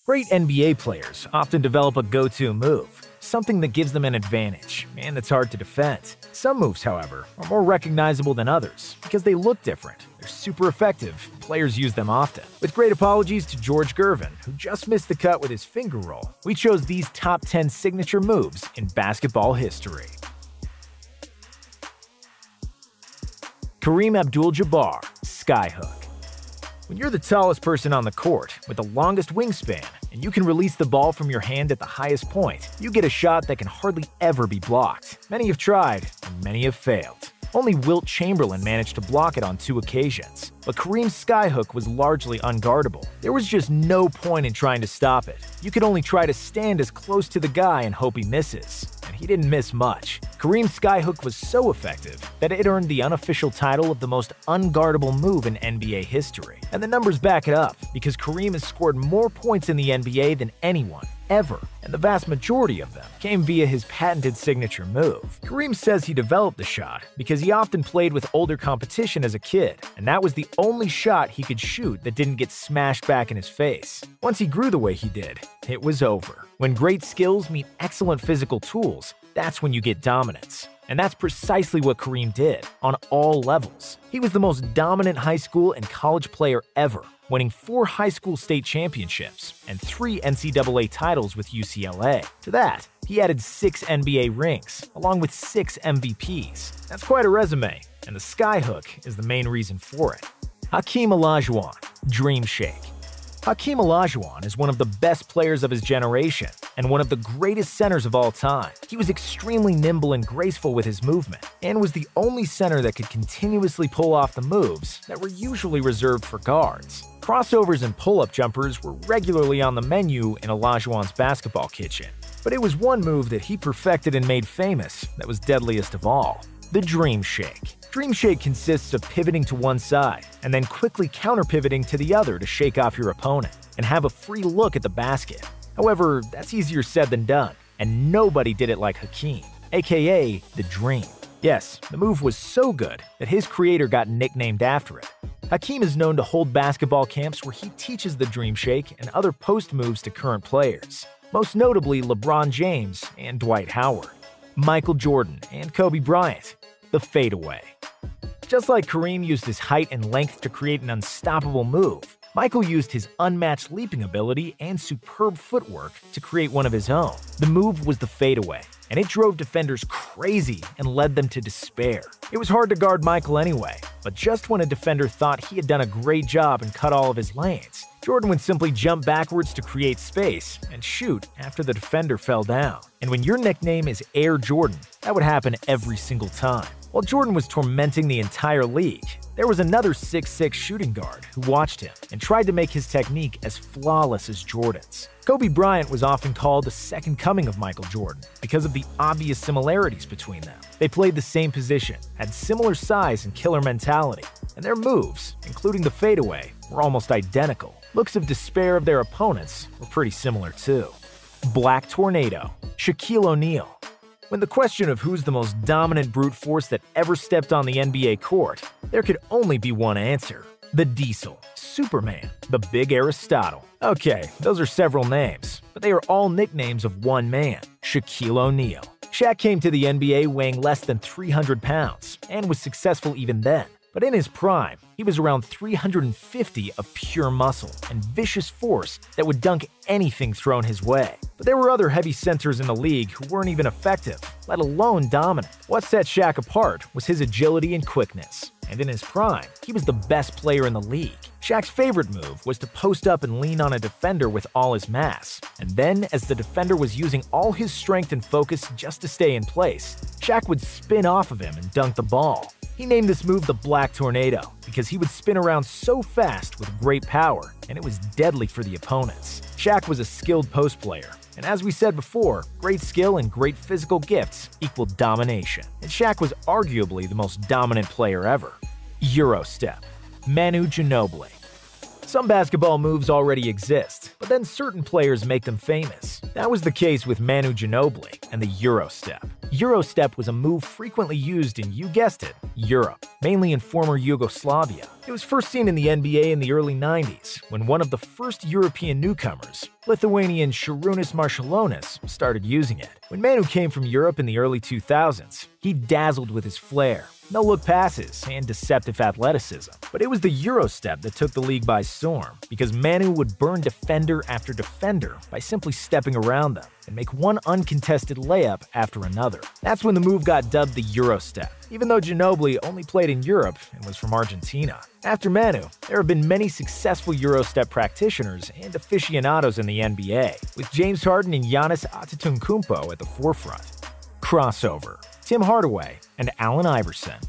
Great NBA players often develop a go-to move, something that gives them an advantage and that's hard to defend. Some moves, however, are more recognizable than others because they look different. They're super effective, players use them often. With great apologies to George Gervin, who just missed the cut with his finger roll, we chose these top 10 signature moves in basketball history. Kareem Abdul-Jabbar, Skyhook. When you're the tallest person on the court with the longest wingspan and you can release the ball from your hand at the highest point, you get a shot that can hardly ever be blocked. Many have tried, and many have failed. Only Wilt Chamberlain managed to block it on 2 occasions, but Kareem's skyhook was largely unguardable. There was just no point in trying to stop it. You could only try to stand as close to the guy and hope he misses, and he didn't miss much. Kareem's skyhook was so effective that it earned the unofficial title of the most unguardable move in NBA history. And the numbers back it up, because Kareem has scored more points in the NBA than anyone, ever, and the vast majority of them came via his patented signature move. Kareem says he developed the shot because he often played with older competition as a kid, and that was the only shot he could shoot that didn't get smashed back in his face. Once he grew the way he did, it was over. When great skills meet excellent physical tools, that's when you get dominance. And that's precisely what Kareem did, on all levels. He was the most dominant high school and college player ever, winning 4 high school state championships and 3 NCAA titles with UCLA. To that, he added 6 NBA rings, along with 6 MVPs. That's quite a resume, and the skyhook is the main reason for it. Hakeem Olajuwon, Dream Shake. Hakeem Olajuwon is one of the best players of his generation and one of the greatest centers of all time. He was extremely nimble and graceful with his movement, and was the only center that could continuously pull off the moves that were usually reserved for guards. Crossovers and pull-up jumpers were regularly on the menu in Olajuwon's basketball kitchen, but it was one move that he perfected and made famous that was deadliest of all: the Dream Shake. Dream Shake consists of pivoting to one side and then quickly counter-pivoting to the other to shake off your opponent and have a free look at the basket. However, that's easier said than done, and nobody did it like Hakeem, aka the Dream. Yes, the move was so good that his creator got nicknamed after it. Hakeem is known to hold basketball camps where he teaches the Dream Shake and other post moves to current players, most notably LeBron James and Dwight Howard, Michael Jordan and Kobe Bryant, the Fadeaway. Just like Kareem used his height and length to create an unstoppable move, Michael used his unmatched leaping ability and superb footwork to create one of his own. The move was the fadeaway, and it drove defenders crazy and led them to despair. It was hard to guard Michael anyway, but just when a defender thought he had done a great job and cut all of his lanes, Jordan would simply jump backwards to create space and shoot after the defender fell down. And when your nickname is Air Jordan, that would happen every single time. While Jordan was tormenting the entire league, there was another 6'6" shooting guard who watched him and tried to make his technique as flawless as Jordan's. Kobe Bryant was often called the second coming of Michael Jordan because of the obvious similarities between them. They played the same position, had similar size and killer mentality, and their moves, including the fadeaway, were almost identical. Looks of despair of their opponents were pretty similar too. Black Tornado, Shaquille O'Neal. When the question of who's the most dominant brute force that ever stepped on the NBA court, there could only be one answer: the Diesel, Superman, the Big Aristotle. Okay, those are several names, but they are all nicknames of one man, Shaquille O'Neal. Shaq came to the NBA weighing less than 300 pounds and was successful even then. But in his prime, he was around 350 of pure muscle and vicious force that would dunk anything thrown his way. But there were other heavy centers in the league who weren't even effective, let alone dominant. What set Shaq apart was his agility and quickness. And in his prime, he was the best player in the league. Shaq's favorite move was to post up and lean on a defender with all his mass. And then, as the defender was using all his strength and focus just to stay in place, Shaq would spin off of him and dunk the ball. He named this move the Black Tornado because he would spin around so fast with great power, and it was deadly for the opponents. Shaq was a skilled post player, and as we said before, great skill and great physical gifts equaled domination. And Shaq was arguably the most dominant player ever. Euro Step, Manu Ginobili. Some basketball moves already exist, but then certain players make them famous. That was the case with Manu Ginobili and the Euro Step. Eurostep was a move frequently used in, you guessed it, Europe, mainly in former Yugoslavia. It was first seen in the NBA in the early 90s, when one of the first European newcomers, Lithuanian Šarūnas Marčiulionis, started using it. When Manu came from Europe in the early 2000s, he dazzled with his flair, no-look passes, and deceptive athleticism. But it was the Eurostep that took the league by storm, because Manu would burn defender after defender by simply stepping around them and make one uncontested layup after another. That's when the move got dubbed the Eurostep, even though Ginobili only played in Europe and was from Argentina. After Manu, there have been many successful Eurostep practitioners and aficionados in the NBA, with James Harden and Giannis Antetokounmpo at the forefront. Crossover. Tim Hardaway and Allen Iverson.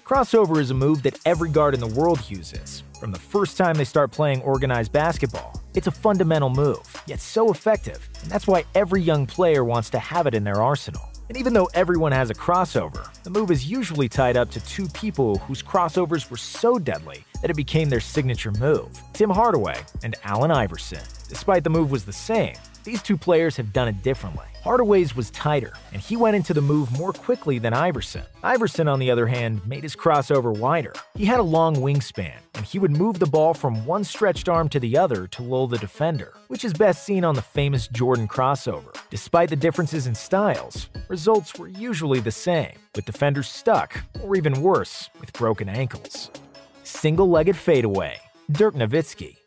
Crossover is a move that every guard in the world uses. From the first time they start playing organized basketball, it's a fundamental move, yet so effective, and that's why every young player wants to have it in their arsenal. And even though everyone has a crossover, the move is usually tied up to two people whose crossovers were so deadly that it became their signature move: Tim Hardaway and Allen Iverson. Despite the move was the same, these two players have done it differently. Hardaway's was tighter, and he went into the move more quickly than Iverson. Iverson, on the other hand, made his crossover wider. He had a long wingspan, and he would move the ball from one stretched arm to the other to lull the defender, which is best seen on the famous Jordan crossover. Despite the differences in styles, results were usually the same, with defenders stuck, or even worse, with broken ankles. Single-legged fadeaway. Dirk Nowitzki.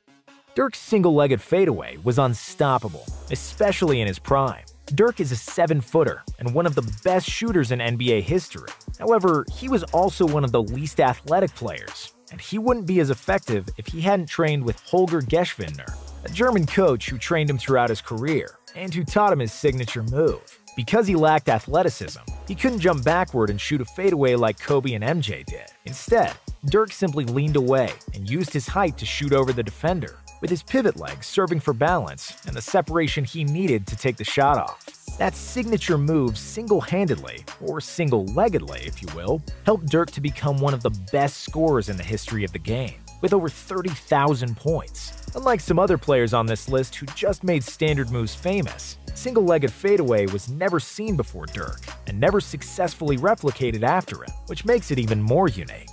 Dirk's single-legged fadeaway was unstoppable, especially in his prime. Dirk is a 7-footer and one of the best shooters in NBA history. However, he was also one of the least athletic players, and he wouldn't be as effective if he hadn't trained with Holger Geschwindner, a German coach who trained him throughout his career and who taught him his signature move. Because he lacked athleticism, he couldn't jump backward and shoot a fadeaway like Kobe and MJ did. Instead, Dirk simply leaned away and used his height to shoot over the defender, with his pivot leg serving for balance and the separation he needed to take the shot off. That signature move single-handedly, or single-leggedly if you will, helped Dirk to become one of the best scorers in the history of the game, with over 30,000 points. Unlike some other players on this list who just made standard moves famous, single-legged fadeaway was never seen before Dirk, and never successfully replicated after him, which makes it even more unique.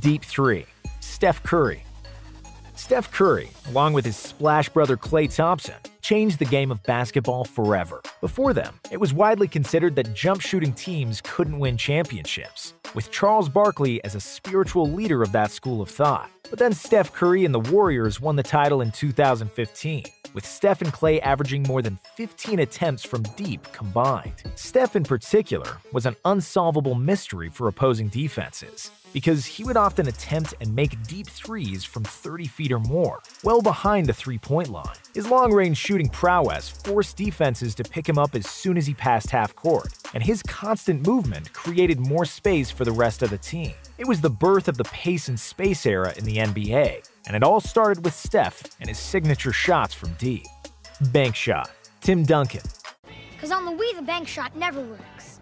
Deep 3. Steph Curry. Steph Curry, along with his splash brother Klay Thompson, changed the game of basketball forever. Before them, it was widely considered that jump-shooting teams couldn't win championships, with Charles Barkley as a spiritual leader of that school of thought. But then Steph Curry and the Warriors won the title in 2015, with Steph and Klay averaging more than 15 attempts from deep combined. Steph in particular was an unsolvable mystery for opposing defenses, because he would often attempt and make deep threes from 30 feet or more, well behind the three-point line. His long-range shooting prowess forced defenses to pick him up as soon as he passed half-court, and his constant movement created more space for the rest of the team. It was the birth of the pace and space era in the NBA, and it all started with Steph and his signature shots from deep. Bank shot. Tim Duncan. Because on the Wii, the bank shot never works.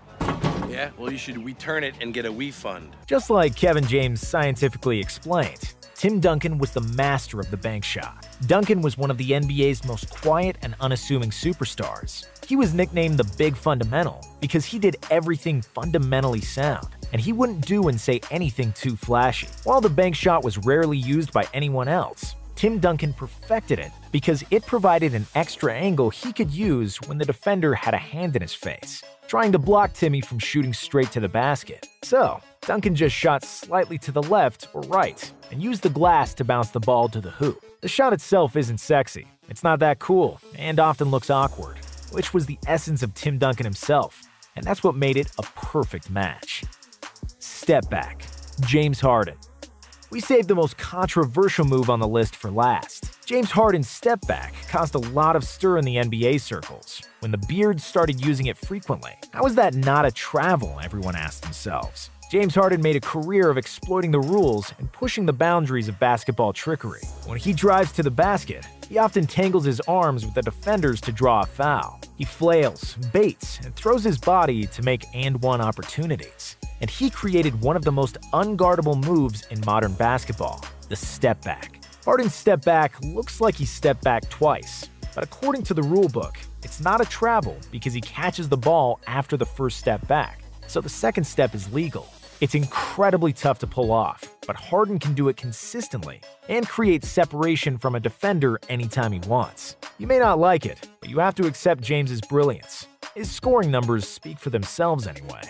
Yeah, well, you should return it and get a Wii fund. Just like Kevin James scientifically explained, Tim Duncan was the master of the bank shot. Duncan was one of the NBA's most quiet and unassuming superstars. He was nicknamed the Big Fundamental because he did everything fundamentally sound, and he wouldn't do and say anything too flashy. While the bank shot was rarely used by anyone else, Tim Duncan perfected it because it provided an extra angle he could use when the defender had a hand in his face, trying to block Timmy from shooting straight to the basket. So, Duncan just shot slightly to the left or right and used the glass to bounce the ball to the hoop. The shot itself isn't sexy, it's not that cool, and often looks awkward, which was the essence of Tim Duncan himself, and that's what made it a perfect match. Step back. James Harden. We saved the most controversial move on the list for last. James Harden's step back caused a lot of stir in the NBA circles when the Beards started using it frequently. How is that not a travel, everyone asked themselves. James Harden made a career of exploiting the rules and pushing the boundaries of basketball trickery. When he drives to the basket, he often tangles his arms with the defenders to draw a foul. He flails, baits, and throws his body to make and-one opportunities. And he created one of the most unguardable moves in modern basketball, the step back. Harden's step back looks like he stepped back twice, But according to the rulebook, it's not a travel because he catches the ball after the first step back, so the second step is legal. It's incredibly tough to pull off, but Harden can do it consistently and create separation from a defender anytime he wants. You may not like it, but you have to accept James's brilliance. His scoring numbers speak for themselves anyway.